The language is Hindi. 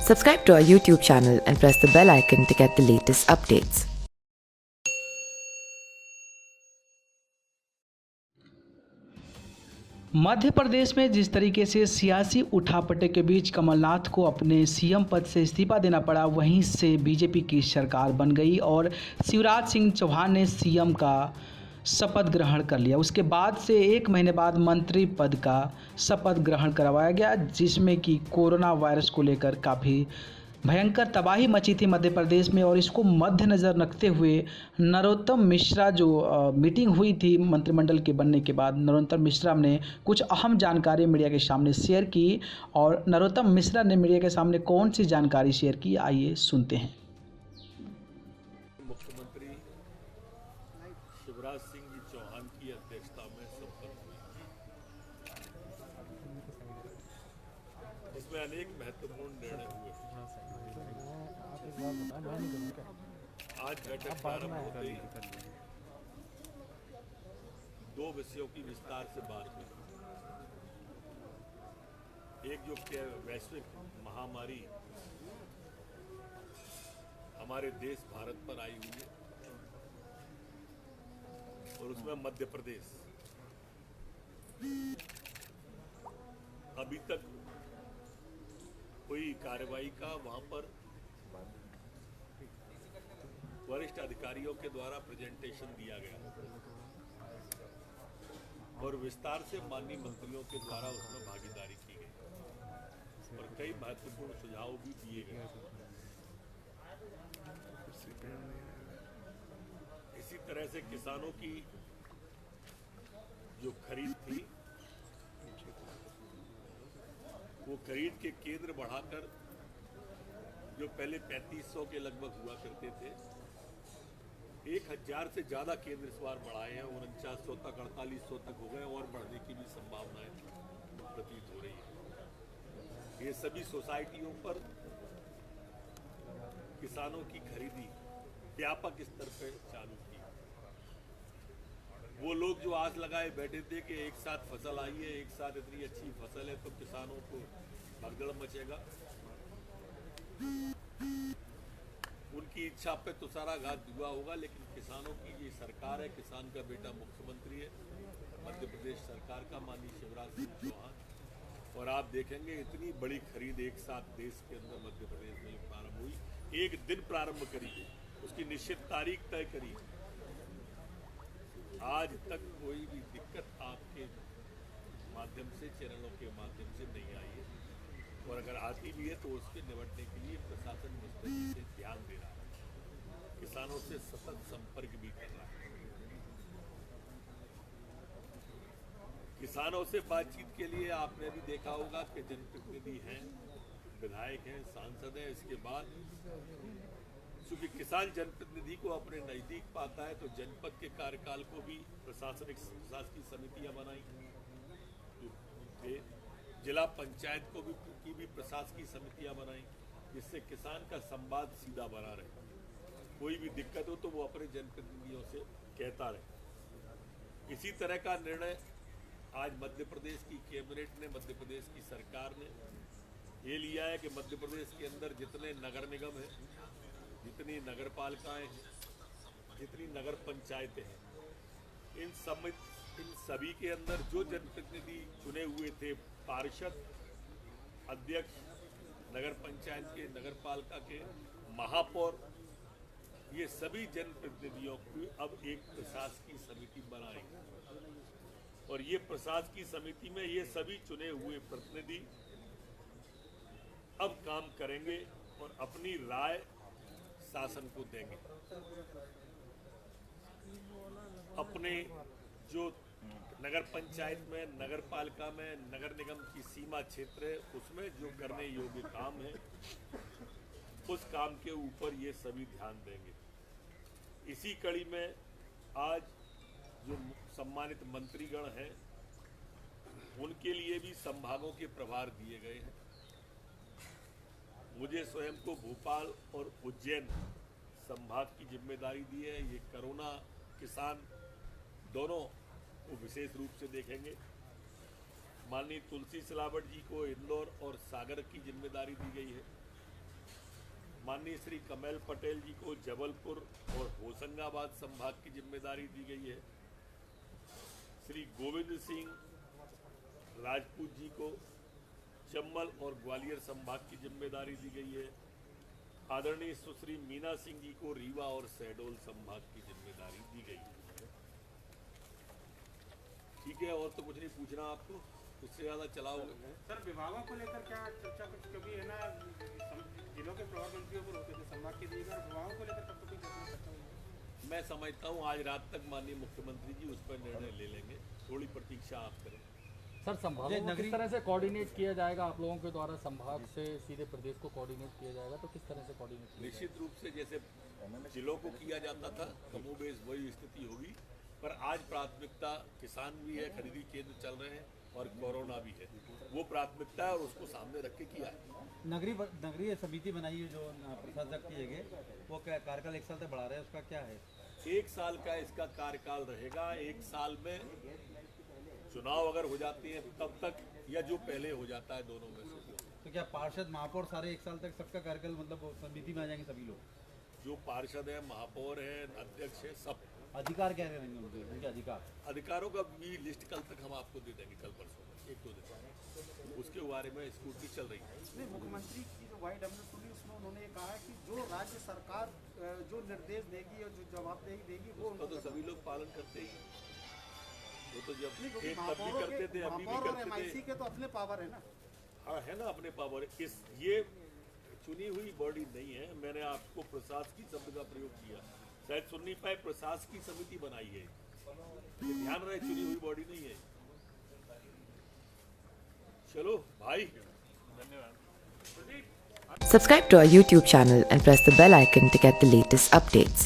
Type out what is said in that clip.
Subscribe to our YouTube channel and press the bell icon to get the latest updates. Madhya Pradesh में जिस तरीके से सियासी उठापटक के बीच कमलनाथ को अपने सीएम पद से इस्तीफा देना पड़ा, वहीं से बीजेपी की सरकार बन गई और शिवराज सिंह चौहान ने सीएम का शपथ ग्रहण कर लिया। उसके बाद से एक महीने बाद मंत्री पद का शपथ ग्रहण करवाया गया, जिसमें कि कोरोना वायरस को लेकर काफ़ी भयंकर तबाही मची थी मध्य प्रदेश में। और इसको मद्देनज़र रखते हुए नरोत्तम मिश्रा जो मीटिंग हुई थी मंत्रिमंडल के बनने के बाद, नरोत्तम मिश्रा ने कुछ अहम जानकारी मीडिया के सामने शेयर की। और नरोत्तम मिश्रा ने मीडिया के सामने कौन सी जानकारी शेयर की, आइए सुनते हैं। मुख्यमंत्री शिवराज सिंह जी चौहान की अध्यक्षता में संपन्न हुई। इसमें अनेक महत्वपूर्ण निर्णय हुए। आज बैठक प्रारंभ होते ही दो विषयों की विस्तार से बात हुई। एक जो वैश्विक महामारी हमारे देश भारत पर आई हुई है और उसमें मध्य प्रदेश अभी तक कोई कार्रवाई का वहां पर वरिष्ठ अधिकारियों के द्वारा प्रेजेंटेशन दिया गया और विस्तार से माननीय मंत्रियों के द्वारा उसमें भागीदारी की गई और कई महत्वपूर्ण सुझाव भी दिए गए। इसी तरह से किसानों की जो खरीद थी, वो खरीद के केंद्र बढ़ाकर जो पहले 3500 के लगभग हुआ करते थे, 1000 से ज्यादा केंद्र इस बार बढ़ाए हैं। 4900 तक, 4800 तक हो गए और बढ़ने की भी संभावनाएं प्रतीत हो रही है। ये सभी सोसाइटियों पर किसानों की खरीदी व्यापक स्तर पर चालू की। वो लोग जो आस लगाए बैठे थे कि एक साथ फसल आई है, एक साथ इतनी अच्छी फसल है तो किसानों को भगदड़ मचेगा, उनकी इच्छा पे तो सारा घात धुआ होगा। लेकिन किसानों की ये सरकार है, किसान का बेटा मुख्यमंत्री है मध्य प्रदेश सरकार का, माननीय शिवराज सिंह चौहान। और आप देखेंगे इतनी बड़ी खरीद एक साथ देश के अंदर मध्य प्रदेश में प्रारंभ हुई। एक दिन प्रारंभ करी, उसकी निश्चित तारीख तय करी। आज तक कोई भी दिक्कत आपके माध्यम से, चैनलों के माध्यम से नहीं आई है और अगर आती भी है तो उसके निपटने के लिए प्रशासन मुस्तैदी से ध्यान दे रहा है, किसानों से सतत संपर्क भी कर रहा है। किसानों से बातचीत के लिए आपने भी देखा होगा कि जनप्रतिनिधि हैं, विधायक हैं, सांसद हैं। इसके बाद चूंकि किसान जनप्रतिनिधि को अपने नजदीक पाता है तो जनपद के कार्यकाल को भी प्रशासकीय समितियां बनाई, जिला पंचायत को भी प्रशासकीय समितियां बनाई, जिससे किसान का संवाद सीधा बना रहे। कोई भी दिक्कत हो तो वो अपने जनप्रतिनिधियों से कहता रहे। इसी तरह का निर्णय आज मध्य प्रदेश की कैबिनेट ने, मध्य प्रदेश की सरकार ने ये लिया है कि मध्य प्रदेश के अंदर जितने नगर निगम हैं, जितनी नगर पालिकाएं हैं, जितनी नगर पंचायतें हैं, इन सभी के अंदर जो जनप्रतिनिधि चुने हुए थे, पार्षद, अध्यक्ष, नगर पंचायत के, नगर पालिका के, महापौर, ये सभी जनप्रतिनिधियों की अब एक प्रशासकीय समिति बनाएगी और ये प्रशासकीय समिति में ये सभी चुने हुए प्रतिनिधि अब काम करेंगे और अपनी राय शासन को देंगे। अपने जो नगर पंचायत में, नगर पालिका में, नगर निगम की सीमा क्षेत्र है, उसमें जो करने योग्य काम है, उस काम के ऊपर ये सभी ध्यान देंगे। इसी कड़ी में आज जो सम्मानित मंत्रीगण हैं, उनके लिए भी संभागों के प्रभार दिए गए हैं। मुझे स्वयं को भोपाल और उज्जैन संभाग की जिम्मेदारी दी है। ये कोरोना, किसान दोनों को विशेष रूप से देखेंगे। माननीय तुलसी सिलावट जी को इंदौर और सागर की जिम्मेदारी दी गई है। माननीय श्री कमल पटेल जी को जबलपुर और होशंगाबाद संभाग की जिम्मेदारी दी गई है। श्री गोविंद सिंह राजपूत जी को चंबल और ग्वालियर संभाग की जिम्मेदारी दी गई है। आदरणीय सुश्री मीना सिंह जी को रीवा और शहडोल संभाग की जिम्मेदारी दी गई है। ठीक है, और तो कुछ नहीं पूछना आपको, इससे ज्यादा चलाओगे। सर विभागों को लेकर क्या चर्चा कुछ कभी है ना, जिलों के प्रभार मंत्रियों पर होते थे संभाग के दिएगा, विभागों को लेकर कब कभी चर्चा हुई? मैं समझता हूँ आज रात तक माननीय मुख्यमंत्री जी उस पर निर्णय ले लेंगे, थोड़ी प्रतीक्षा आप करें। सर संभागों को किस तरह से कोऑर्डिनेट किया जाएगा? आप लोगों के द्वारा संभाग से सीधे प्रदेश को कोऑर्डिनेट किया जाएगा, तो किस तरह से कोऑर्डिनेट? निश्चित रूप से जैसे जिलों को किया जाता था कमोबेश वही स्थिति होगी, पर आज प्राथमिकता किसान भी है, खरीदी केंद्र चल रहे हैं और कोरोना भी है, वो प्राथमिकता है और उसको सामने रख के किया है। नगरीय समिति बनाई है जो प्रशासक की है, वो क्या कार्यकाल 1 साल तक बढ़ा रहे हैं, उसका क्या है? 1 साल का इसका कार्यकाल रहेगा। 1 साल में चुनाव अगर हो जाते हैं तब तक, या जो पहले हो जाता है, दोनों में से। तो क्या पार्षद महापौर सारे 1 साल तक सबका कार्यकाल मतलब समिति में आ जाएंगे सभी लोग? जो पार्षद है, महापौर है, अध्यक्ष है, सब। अधिकार क्या रहेंगे उनके अधिकारों का भी लिस्ट कल तक हम आपको दे देंगे, कल परसों में 1-2 दिन उसके बारे में स्कूटी चल रही है। नहीं, मुख्यमंत्री की जो YW सुनी उसमें उन्होंने कहा है कि जो राज्य सरकार जो निर्देश देगी और जो जवाबदेही देगी वो उसका तो सभी लोग पालन करते ही हैं। वो तो जब नहीं, क्योंकि एक तब भी करते थे, अभी भी महापौर और करते MIC थे। के तो अपने पावर है ना। हाँ, है ना अपने पावर। ये चुनी हुई बॉडी नहीं है। मैंने आपको प्रशासकीय शब्द का प्रयोग किया, शायद सुन नहीं पाए। प्रशासकीय समिति बनाई है, ये ध्यान रहे, चुनी हुई बॉडी नहीं है। चलो भाई, धन्यवाद। Subscribe to our YouTube channel and press the bell icon to get the latest updates.